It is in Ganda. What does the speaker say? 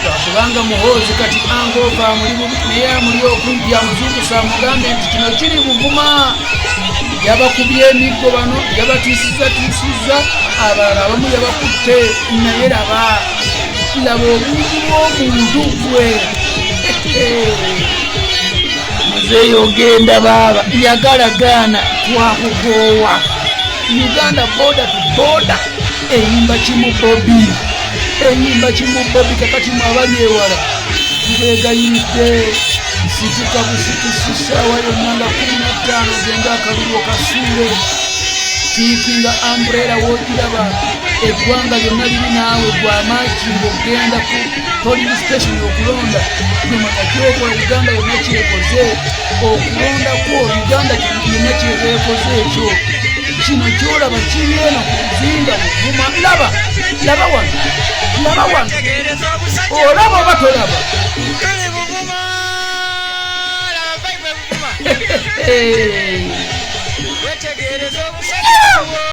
lwakubanga muhoozi kati angova naye amuli okujja muzukusa mugambe nti kino kiri Buvuma. Yabakubye emiggo bano, yabatiisizza, abalala abamu yabakutte, naye laba obungi bw'omuntu gwe. Muzeeyi ogenda baaba yagala gaana twakukoowa. Uganda border to border eyimba kimu Bobi kakati mwabanyeewala tubeegayiridde situka busitusi ssaawa yonna nga 15 genda akalulu okasuule tiikinga umbrella woogiraba eggwanga lyonna liri naawe gw'amaakinga okgenda ku polling station okulonda nomata kyokola Uganda yonna kyekoze okulonda kwo Uganda yonna kyebeekoze ekyo kino kyolaba kiri eno ku luzinga Buvuma. Laba wano olaba oba tolaba?